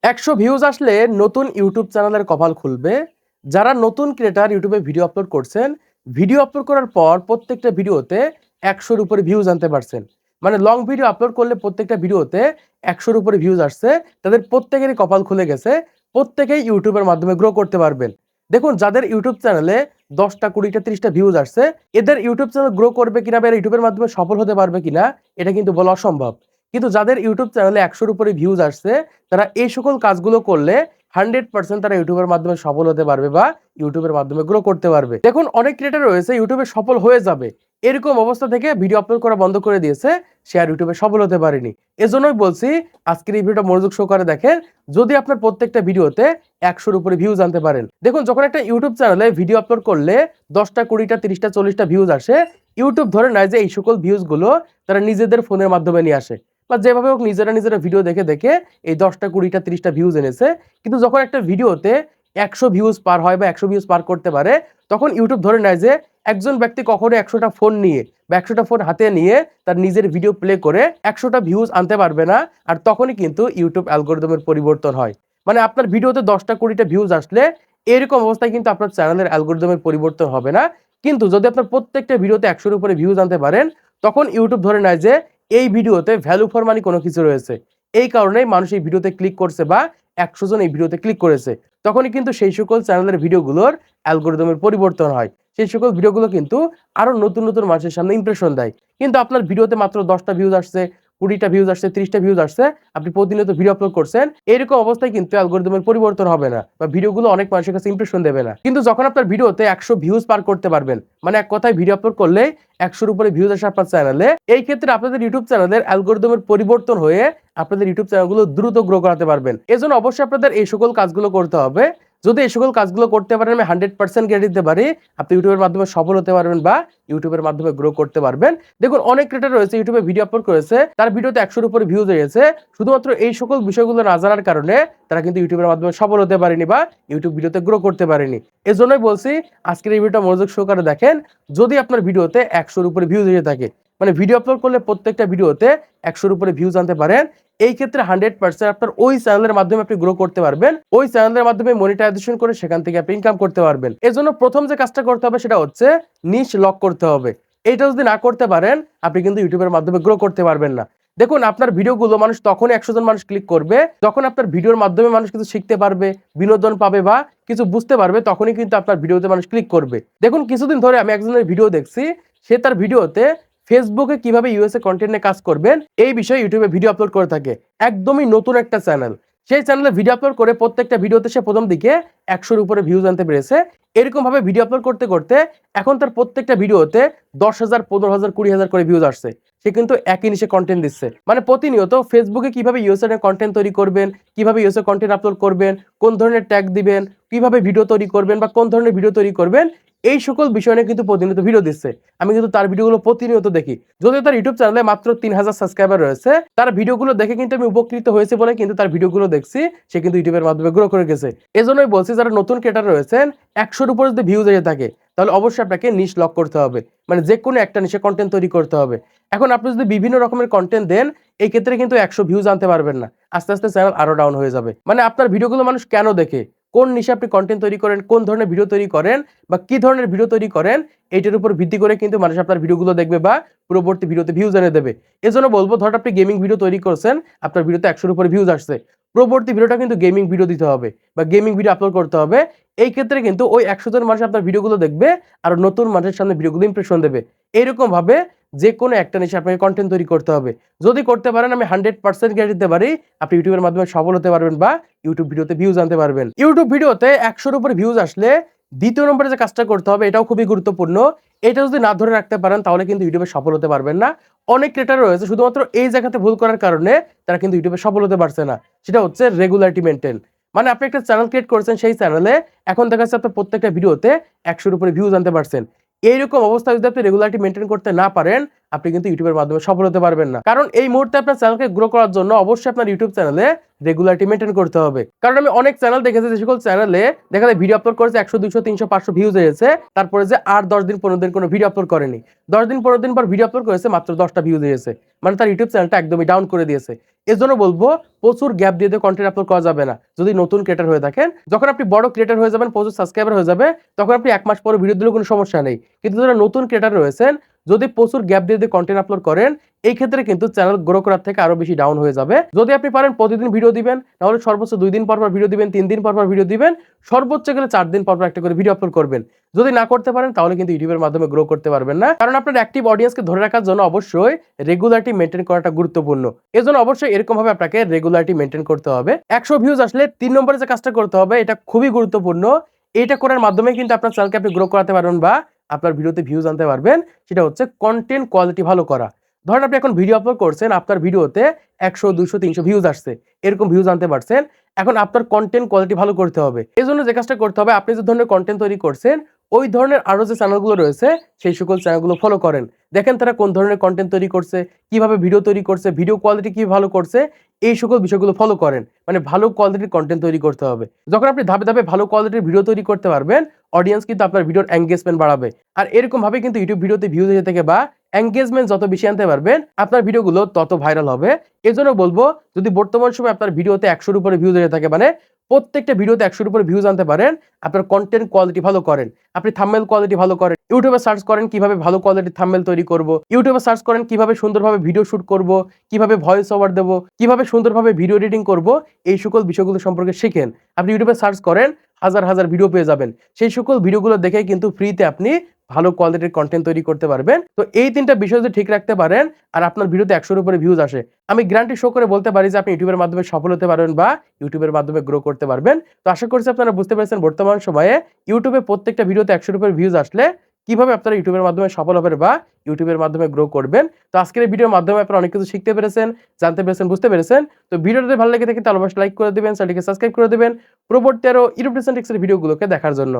১০০ views আসলে নতুন YouTube চ্যানেলের কপাল খুলবে। যারা নতুন ক্রিয়েটর ইউটিউবে ভিডিও আপলোড করছেন, ভিডিও আপলোড করার পর প্রত্যেকটা ভিডিওতে ১০০ উপরে ভিউজ আনতে পারছেন। মানে লং ভিডিও আপলোড করলে প্রত্যেকটা ভিডিওতে ১০০ উপরে ভিউজ আসছে। তাদের প্রত্যেকেরই কপাল খুলে গেছে। প্রত্যেকেই ইউটিউবের মাধ্যমে গ্রো করতে পারবেন। দেখুন যাদের ইউটিউব চ্যানেলে ১০টা, ২০টা, ৩০টা ভিউজ আসছে, এদের ইউটিউব চ্যানেল গ্রো করবে কিনা বা এরা ইউটিউবের মাধ্যমে সফল হতে পারবে কিনা এটা কিন্তু বলা অসম্ভব। কিন্তু যাদের ইউটিউব চ্যানেলে ১০০ উপরে ভিউজ আসছে, তারা এই সকল কাজগুলো করলে 100% তারা ইউটিউবের মাধ্যমে সফল হতে পারবে বা ইউটিউবের মাধ্যমে গ্রো করতে পারবে। দেখুন অনেক ক্রিয়েটর রয়েছে ইউটিউবে সফল হয়ে যাবে এরকম অবস্থা থেকে ভিডিও আপলোড করা বন্ধ করে দিয়েছে, সে আর ইউটিউবে সফল হতে পারেনি। এজন্যই বলছি আজকের এই ভিডিওটা মনোযোগ সহকারে দেখেন, যদি আপনার প্রত্যেকটা ভিডিওতে ১০০ উপরে ভিউজ আনতে পারেন। দেখুন যখন একটা ইউটিউব চ্যানেলে ভিডিও আপলোড করলে 10টা, 20টা, 30টা, 40টা ভিউজ আসে, ইউটিউব ধরে নেয় যে এই সকল ভিউজগুলো তারা নিজেদের ফোনের মাধ্যমে নিয়ে আসে বা যেভাবে হোক নিজেরা ভিডিও দেখে দেখে এই 10টা, 20টা, 30টা ভিউজ এনেছে। কিন্তু যখন একটা ভিডিওতে ১০০ ভিউজ পার হয় বা ১০০ ভিউজ পার করতে পারে, তখন ইউটিউব ধরে নেয় যে একজন ব্যক্তি কখনো ১০০টা ফোন নিয়ে বা ১০০টা ফোন হাতে নিয়ে তার নিজের ভিডিও প্লে করে ১০০টা ভিউজ আনতে পারবে না। আর তখনই কিন্তু ইউটিউব অ্যালগরিদমের পরিবর্তন হয়। মানে আপনার ভিডিওতে 10টা, 20টা ভিউজ আসলে এরকম অবস্থায় কিন্তু আপনার চ্যানেলের অ্যালগরিদমের পরিবর্তন হবে না। কিন্তু যদি আপনার প্রত্যেকটা ভিডিওতে ১০০-র উপরে ভিউজ আনতে পারেন, তখন ইউটিউব ধরে নেয় যে এই ভিডিওতে ভ্যালু ফর মানি কোনো কিছু রয়েছে। এই কারণেই মানুষ এই ভিডিওতে ক্লিক করছে বা ১০০ জন এই ভিডিওতে ক্লিক করেছে। তখনই কিন্তু সেই সকল চ্যানেলের ভিডিওগুলোর অ্যালগরিদমের পরিবর্তন হয়। সেই সকল ভিডিওগুলো কিন্তু আরো নতুন মানুষের সামনে ইমপ্রেশন দেয়। কিন্তু আপনার ভিডিওতে মাত্র 10টা ভিউজ আসছে, 20টা ভিউজ আসছে, 30টা ভিউজ আসছে, আপনি প্রতিনিয়ত ভিডিও আপলোড করছেন, এরকম অবস্থায় কিন্তু অ্যালগরিদমের পরিবর্তন হবে না বা ভিডিওগুলো অনেক মানুষের কাছে ইমপ্রেশন দেবে না। কিন্তু যখন আপনার ভিডিওতে ১০০ ভিউজ পার করতে পারবেন, মানে এক কথায় ভিডিও আপলোড করলে ১০০-র উপরে ভিউজ আসে আপনার চ্যানেলে, এই ক্ষেত্রে আপনাদের ইউটিউব চ্যানেলের অ্যালগরিদমের পরিবর্তন হয়ে আপনাদের ইউটিউব চ্যানেলগুলো দ্রুত গ্রো করাতে পারবেন। এজন্য অবশ্যই আপনাদের এই সকল কাজগুলো করতে হবে। যদি এই সকল কাজগুলো করতে পারেন, আমি 100% গ্যারান্টি দিতে পারি আপনি ইউটিউবের মাধ্যমে সফল হতে পারবেন বা ইউটিউবের মাধ্যমে গ্রো করতে পারবেন। দেখুন অনেক ক্রিয়েটর রয়েছে ইউটিউবে ভিডিও আপলোড করেছে, তার ভিডিওতে ১০০-র উপরে ভিউজ হয়েছে, শুধুমাত্র এই সকল বিষয়গুলো না জানার কারণে তারা কিন্তু ইউটিউবের মাধ্যমে সফল হতে পারেনি বা ইউটিউব ভিডিওতে গ্রো করতে পারেনি। এজন্যই বলছি আজকের এই ভিডিওটা মনোযোগ সহকারে দেখেন। যদি আপনার ভিডিওতে ১০০-র উপরে ভিউজ হয়ে থাকে, মানে ভিডিও আপলোড করলে প্রত্যেকটা ভিডিওতে ১০০-র উপরে ভিউজ আনতে পারেন, এই ক্ষেত্রে 100% আপনার ওই চ্যানেলের মাধ্যমে আপনি গ্রো করতে পারবেন। ওই চ্যানেলের মাধ্যমে মনিটাইজেশন করে সেখান থেকে আপনি ইনকাম করতে পারবেন। এজন্য প্রথম যে কাজটা করতে হবে সেটা হচ্ছে নিশ লক করতে হবে। এইটা যদি না করতে পারেন, আপনি কিন্তু ইউটিউবের মাধ্যমে গ্রো করতে পারবেন না। দেখুন আপনার ভিডিওগুলো মানুষ তখনই ১০০ জন মানুষ ক্লিক করবে যখন আপনার ভিডিওর মাধ্যমে মানুষ কিছু শিখতে পারবে, বিনোদন পাবে বা কিছু বুঝতে পারবে, তখনই কিন্তু আপনার ভিডিওতে মানুষ ক্লিক করবে। দেখুন কিছুদিন ধরে আমি একজনের ভিডিও দেখছি, সে তার ভিডিওতে ফেসবুকে কিভাবে ইউএসএ কন্টেন্টে কাজ করবেন এই বিষয়ে ইউটিউবে ভিডিও আপলোড করে থাকে। একদমই নতুন একটা চ্যানেল, সেই চ্যানেলে ভিডিও আপলোড করে প্রত্যেকটা ভিডিওতে সে প্রথম দিকে ১০০-র উপরে ভিউজ আনতে পেরেছে। এরকম ভাবে ভিডিও আপলোড করতে করতে এখন তার প্রত্যেকটা ভিডিওতে ১০,০০০, ১৫,০০০, ২০,০০০ করে ভিউজ আসছে। সে কিন্তু একই নিশে কন্টেন্ট দিচ্ছে। মানে প্রতিনিয়ত ফেসবুকে কিভাবে ইউএসএ এর কন্টেন্ট তৈরি করবেন, কিভাবে ইউএসএ কন্টেন্ট আপলোড করবেন, কোন ধরনের ট্যাগ দিবেন, কিভাবে ভিডিও তৈরি করবেন বা কোন ধরনের ভিডিও তৈরি করবেন, এই সকল বিষয় নিয়ে কিন্তু প্রতিনিয়ত ভিডিও দিচ্ছে। আমি কিন্তু তার ভিডিওগুলো প্রতিনিয়ত দেখি। যদিও তার ইউটিউব চ্যানেলে মাত্র ৩,০০০ সাবস্ক্রাইবার রয়েছে, তার ভিডিওগুলো দেখে কিন্তু আমি উপকৃত হয়েছি বলে কিন্তু তার ভিডিওগুলো দেখছি। সে কিন্তু ইউটিউবের মাধ্যমে গ্রো করে গেছে। এজন্যই বলছি যারা নতুন ক্রিয়েটর রয়েছেন, ১০০-র উপরে যদি ভিউজ এসে থাকে তাহলে অবশ্যই আপনাকে নিশ লক করতে হবে। মানে যেকোনো একটা নিশে কন্টেন্ট তৈরি করতে হবে। এখন আপনি যদি বিভিন্ন রকমের কন্টেন্ট দেন, এই ক্ষেত্রে কিন্তু ১০০ ভিউজ আনতে পারবেন না। আস্তে আস্তে চ্যানেল আরো ডাউন হয়ে যাবে। মানে আপনার ভিডিওগুলো মানুষ কেন দেখে, কোন নিশে আপনি কন্টেন্ট তৈরি করেন, কোন ধরনের ভিডিও তৈরি করেন বা কি ধরনের ভিডিও তৈরি করেন, এইটার উপর ভিত্তি করে কিন্তু মানুষ আপনার ভিডিওগুলো দেখবে বা পরবর্তী ভিডিওতে ভিউজ এনে দেবে। এজন্য বলবো ধরুন আপনি গেমিং ভিডিও তৈরি করছেন, আপনার ভিডিওতে ১০০-র উপরে ভিউজ আসছে, পরবর্তী ভিডিওটা কিন্তু গেমিং ভিডিও দিতে হবে বা গেমিং ভিডিও আপলোড করতে হবে। এই ক্ষেত্রে কিন্তু ওই ১০০ জন মানুষ আপনার ভিডিওগুলো দেখবে আর নতুন মানুষের সামনে ভিডিওগুলো ইমপ্রেশন দেবে। এইরকম ভাবে যেকোনো একটা নিশে আপনাকে কন্টেন্ট তৈরি করতে হবে। যদি করতে পারেন আমি 100% গ্যারান্টি দিতে পারি আপনি ইউটিউবের মাধ্যমে সফল হতে পারবেন বা ইউটিউব ভিডিওতে ভিউজ আনতে পারবেন। ইউটিউব ভিডিওতে ১০০-র উপরে ভিউজ আসলে দ্বিতীয় নম্বরে যে কাজটা করতে হবে এটাও খুবই গুরুত্বপূর্ণ। এটা যদি না ধরে রাখতে পারেন তাহলে কিন্তু ইউটিউবে সফল হতে পারবেন না। অনেক ক্রিয়েটর রয়েছে শুধুমাত্র এই জায়গাতে ভুল করার কারণে তারা কিন্তু ইউটিউবে সফল হতে পারছে না। সেটা হচ্ছে রেগুলারিটি মেইনটেইন। মানে আপনি একটা চ্যানেল ক্রিয়েট করেছেন, সেই চ্যানেলে এখন দেখা যাচ্ছে আপনার প্রত্যেকটা ভিডিওতে ১০০-র উপরে ভিউজ আনতে পারছেন। এইরকম অবস্থায় যদি আপনি রেগুলারিটি মেইনটেইন করতে না পারেন, আপনি কিন্তু ইউটিউবের মাধ্যমে সফল হতে পারবেন না। কারণ এই মুহূর্তে আপনার চ্যানেলকে গ্রো করার জন্য অবশ্যই আপনার ইউটিউব চ্যানেলে রেগুলারিটি মেইনটেইন করতে হবে। কারণ আমি অনেক চ্যানেল দেখেছি যে সকল চ্যানেলে দেখা যায় ভিডিও আপলোড করেছে ১০০, ২০০, ৩০০, ৫০০ ভিউজ হয়েছে, তারপরে যে ৮-১০ দিন ১৫ দিন কোনো ভিডিও আপলোড করেনি। ১০ দিন ১৫ দিন পর ভিডিও আপলোড করেছে, মাত্র ১০টা ভিউজ হয়েছে। মানে তার ইউটিউব চ্যানেলটা একদমই ডাউন করে দিয়েছে। এজন্য বলবো প্রচুর গ্যাপ দিয়ে কন্টেন্ট আপলোড করা যাবে না যদি নতুন ক্রিয়েটর হয়ে থাকেন। যখন আপনি বড় ক্রিয়েটর হয়ে যাবেন, প্রচুর সাবস্ক্রাইবার হয়ে যাবে, তখন আপনি 1 মাস পরে ভিডিও দিলেও কোনো সমস্যা নেই। কিন্তু যারা নতুন ক্রিয়েটর রয়েছেন, যদি প্রচুর গ্যাপ দিয়ে কন্টেন্ট আপলোড করেন, এই ক্ষেত্রে কিন্তু চ্যানেল গ্রো করার থেকে আরো বেশি ডাউন হয়ে যাবে। যদি আপনি পারেন প্রতিদিন ভিডিও দিবেন, তাহলে সর্বোচ্চ 2 দিন পর ভিডিও দিবেন, 3 দিন পর ভিডিও দিবেন, সর্বোচ্চ গেলে 4 দিন পর একটা করে ভিডিও আপলোড করবেন। যদি না করতে পারেন তাহলে কিন্তু ইউটিউবের মাধ্যমে গ্রো করতে পারবেন না, কারণ আপনার অ্যাক্টিভ অডিয়েন্সকে ধরে রাখার জন্য অবশ্যই রেগুলারিটি মেইনটেইন করাটা গুরুত্বপূর্ণ। এজন্য অবশ্যই এরকম ভাবে আপনাকে রেগুলারিটি মেইনটেইন করতে হবে। 100 ভিউজ আসলে 3 নম্বরে যে কাজটা করতে হবে, এটা খুবই গুরুত্বপূর্ণ। এটা করার মাধ্যমে কিন্তু আপনার চ্যানেলকে আপনি গ্রো করাতে পারবেন বা আপনার ভিডিওতে ভিউজ আনতে পারবেন। সেটা হচ্ছে কন্টেন্ট কোয়ালিটি ভালো করা। ধরেন আপনি এখন ভিডিও আপলোড করছেন, আপনার ভিডিওতে 100, 200, 300 ভিউজ আসছে, এরকম ভিউজ আনতে পারছেন। এখন আপনার কন্টেন্ট কোয়ালিটি ভালো করতে হবে। এজন্য যে কাজটা করতে হবে, আপনি যে ধরনের কন্টেন্ট তৈরি করছেন, ওই ধরনের আরো যে চ্যানেলগুলো রয়েছে, সেই সকল চ্যানেলগুলো ফলো করেন। দেখেন তারা কোন ধরনের কন্টেন্ট তৈরি করছে, কিভাবে ভিডিও তৈরি করছে, ভিডিও কোয়ালিটি কি ভালো করছে, এই সকল বিষয়গুলো ফলো করেন। মানে ভালো কোয়ালিটির কন্টেন্ট তৈরি করতে হবে। যখন আপনি ধাপে ধাপে ভালো কোয়ালিটির ভিডিও তৈরি করতে পারবেন, অডিয়েন্স কিন্তু আপনার ভিডিওর এনগেজমেন্ট বাড়াবে। আর এরকম ভাবে কিন্তু ইউটিউব ভিডিওতে ভিউজ এসে থেকে বা এনগেজমেন্ট যত বেশি আনতে পারবেন, আপনার ভিডিওগুলো তত ভাইরাল হবে। এজন্য বলবো, যদি বর্তমান সময়ে আপনার ভিডিওতে 100-র উপরে ভিউজ এসে থাকে, মানে প্রত্যেকটা ভিডিওতে 100-র উপরে ভিউজ আনতে পারেন, আপনার কন্টেন্ট কোয়ালিটি ভালো করেন, আপনি থাম্বনেল কোয়ালিটি ভালো করেন, ইউটিউবে সার্চ করেন কিভাবে ভালো কোয়ালিটির থাম্বনেল তৈরি করব, ইউটিউবে সার্চ করেন কিভাবে সুন্দরভাবে ভিডিও শুট করব, কিভাবে ভয়েস ওভার দেব, কিভাবে সুন্দরভাবে ভিডিও এডিটিং করব, এই সকল বিষয়গুলো সম্পর্কে শিখেন। আপনি ইউটিউবে সার্চ করেন, হাজার হাজার ভিডিও পেয়ে যাবেন। সেই সকল ভিডিওগুলো দেখে কিন্তু ফ্রিতে আপনি ভালো কোয়ালিটির কন্টেন্ট তৈরি করতে পারবেন। তো এই 3টা বিষয় যদি ঠিক রাখতে পারেন আর আপনার ভিডিওতে 100-র উপরে ভিউজ আসে, আমি গ্যারান্টি শো করে বলতে পারি যে আপনি ইউটিউবের মাধ্যমে সফল হতে পারবেন বা ইউটিউবের মাধ্যমে গ্রো করতে পারবেন। তো আশা করছি আপনারা বুঝতে পেরেছেন বর্তমান সময়ে ইউটিউবে প্রত্যেকটা ভিডিওতে 100-র উপরে ভিউজ আসলে কিভাবে আপনারা ইউটিউবের মাধ্যমে সফল হবেন বা ইউটিউবের মাধ্যমে গ্রো করবেন। তো আজকের এই ভিডিওর মাধ্যমে আপনারা অনেক কিছু শিখতে পেরেছেন, জানতে পেরেছেন, বুঝতে পেরেছেন। তো ভিডিওটা যদি ভালো লেগে থাকে তাহলে অবশ্যই লাইক করে দিবেন, চ্যানেলটিকে সাবস্ক্রাইব করে দিবেন পরবর্তী আরো ইউটিউব টিপস এর ভিডিওগুলোকে দেখার জন্য।